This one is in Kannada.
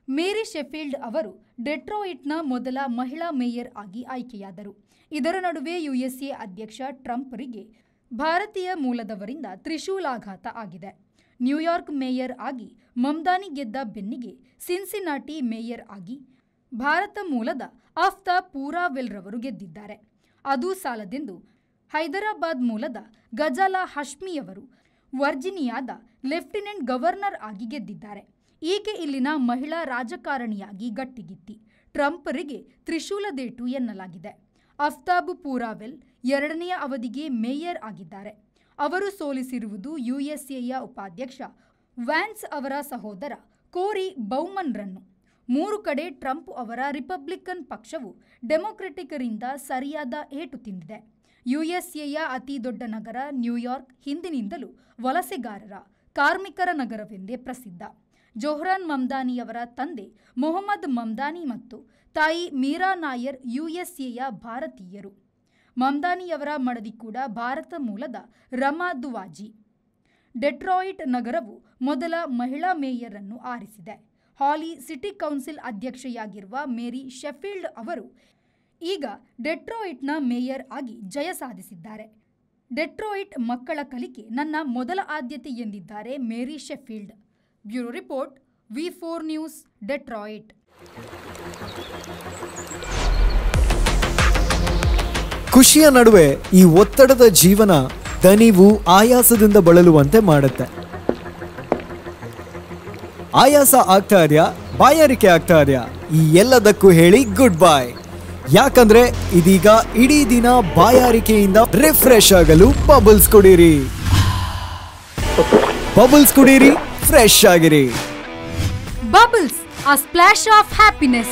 ಮೇರಿ ಶೆಫೀಲ್ಡ್ ಅವರು ಡೆಟ್ರಾಯಿಟ್ನ ಮೊದಲ ಮಹಿಳಾ ಮೇಯರ್ ಆಗಿ ಆಯ್ಕೆಯಾದರು. ಇದರ ನಡುವೆ ಯುಎಸ್ಎ ಅಧ್ಯಕ್ಷ ಟ್ರಂಪ್ರಿಗೆ ಭಾರತೀಯ ಮೂಲದವರಿಂದ ತ್ರಿಶೂಲಾಘಾತ ಆಗಿದೆ. ನ್ಯೂಯಾರ್ಕ್ ಮೇಯರ್ ಆಗಿ ಮಮ್ದಾನಿ ಗೆದ್ದ ಬೆನ್ನಿಗೆ ಸಿನ್ಸಿನಾಟಿ ಮೇಯರ್ ಆಗಿ ಭಾರತ ಮೂಲದ ಆಫ್ತಾಬ್ ಪೂರಾವೆಲ್ರವರು ಗೆದ್ದಿದ್ದಾರೆ. ಅದೂ ಸಾಲದೆಂದು ಹೈದರಾಬಾದ್ ಮೂಲದ ಗಜಾಲಾ ಹಶ್ಮಿಯವರು ವರ್ಜಿನಿಯಾದ ಲೆಫ್ಟಿನೆಂಟ್ ಗವರ್ನರ್ ಆಗಿ ಗೆದ್ದಿದ್ದಾರೆ. ಈಕೆ ಇಲ್ಲಿನ ಮಹಿಳಾ ರಾಜಕಾರಣಿಯಾಗಿ ಗಟ್ಟಿಗಿತ್ತಿ. ಟ್ರಂಪ್ರಿಗೆ ತ್ರಿಶೂಲದೇಟು ಎನ್ನಲಾಗಿದೆ. ಆಫ್ತಾಬ್ ಪೂರಾವೆಲ್ 2ನೆಯ ಅವಧಿಗೆ ಮೇಯರ್ ಆಗಿದ್ದಾರೆ. ಅವರು ಸೋಲಿಸಿರುವುದು ಯುಎಸ್ಎಯ ಉಪಾಧ್ಯಕ್ಷ ವ್ಯಾನ್ಸ್ ಅವರ ಸಹೋದರ ಕೋರಿ ಬೌಮನ್ರನ್ನು. 3 ಕಡೆ ಟ್ರಂಪ್ ಅವರ ರಿಪಬ್ಲಿಕನ್ ಪಕ್ಷವು ಡೆಮೊಕ್ರೆಟಿಕರಿಂದ ಸರಿಯಾದ ಏಟು ತಿಂದಿದೆ. ಯುಎಸ್ಎಯ ಅತಿ ದೊಡ್ಡ ನಗರ ನ್ಯೂಯಾರ್ಕ್ ಹಿಂದಿನಿಂದಲೂ ವಲಸೆಗಾರರ, ಕಾರ್ಮಿಕರ ನಗರವೆಂದೇ ಪ್ರಸಿದ್ಧ. ಜೊಹ್ರಾನ್ ಮಮ್ದಾನಿಯವರ ತಂದೆ ಮೊಹಮ್ಮದ್ ಮಮ್ದಾನಿ ಮತ್ತು ತಾಯಿ ಮೀರಾ ನಾಯರ್ ಯುಎಸ್ಎಯ ಭಾರತೀಯರು. ಮಮ್ದಾನಿಯವರ ಮಡದಿ ಕೂಡ ಭಾರತ ಮೂಲದ ರಮಾ ದುವಾಜಿ. ಡೆಟ್ರಾಯಿಟ್ ನಗರವು ಮೊದಲ ಮಹಿಳಾ ಮೇಯರ್ ಅನ್ನು ಆರಿಸಿದೆ. ಹಾಲಿ ಸಿಟಿ ಕೌನ್ಸಿಲ್ ಅಧ್ಯಕ್ಷೆಯಾಗಿರುವ ಮೇರಿ ಶೆಫೀಲ್ಡ್ ಅವರು ಈಗ ಡೆಟ್ರಾಯಿಟ್ನ ಮೇಯರ್ ಆಗಿ ಜಯ ಸಾಧಿಸಿದ್ದಾರೆ. ಡೆಟ್ರಾಯಿಟ್ ಮಕ್ಕಳ ಕಲಿಕೆ ನನ್ನ ಮೊದಲ ಆದ್ಯತೆ ಎಂದಿದ್ದಾರೆ Mary Sheffield. Bureau report, V4 news, Detroit. ಖುಷಿಯ ನಡುವೆ ಈ ಒತ್ತಡದ ಜೀವನ ದಣಿವು, ಆಯಾಸದಿಂದ ಬಳಲುವಂತೆ ಮಾಡುತ್ತೆ. ಆಯಾಸ ಆಗ್ತಾ ಇದೆಯಾ, ಬಾಯಾರಿಕೆ ಆಗ್ತಾ ಇದೆಯಾ? ಈ ಎಲ್ಲದಕ್ಕೂ ಹೇಳಿ ಗುಡ್ ಬೈ. ಯಾಕಂದ್ರೆ ಇದೀಗ ಇಡೀ ದಿನ ಬಾಯಾರಿಕೆಯಿಂದ ರಿಫ್ರೆಶ್ ಆಗಲು ಬಬಲ್ಸ್ ಕುಡೀರಿ. ಬಬಲ್ಸ್ ಕುಡೀರಿ, ಫ್ರೆಶ್ ಆಗಿರಿ. Bubbles, a splash of happiness.